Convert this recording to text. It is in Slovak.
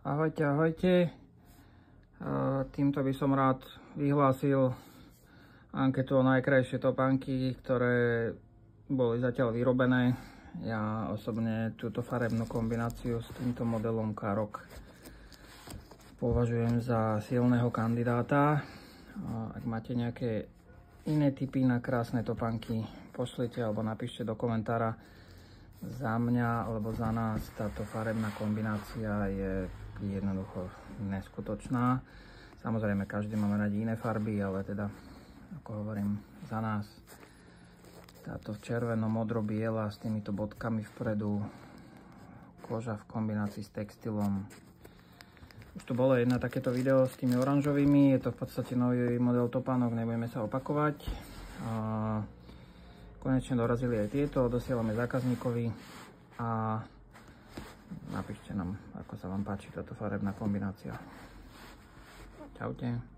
Ahojte, ahojte. Týmto by som rád vyhlásil anketu o najkrajšie topánky, ktoré boli zatiaľ vyrobené. Ja osobne túto farebnú kombináciu s týmto modelom Karok považujem za silného kandidáta. Ak máte nejaké iné tipy na krásne topánky, pošlite alebo napíšte do komentára. Za mňa alebo za nás táto farebná kombinácia je jednoducho neskutočná. Samozrejme, každý máme radi iné farby, ale teda, ako hovorím, za nás táto červeno-modro-biela s týmito bodkami vpredu, koža v kombinácii s textilom. Už tu bolo jedno takéto video s tými oranžovými, je to v podstate nový model topánok, nebudeme sa opakovať. Konečne dorazili aj tieto, dosielame zákazníkovi a napíšte nám, ako sa vám páči táto farebná kombinácia. Čaute.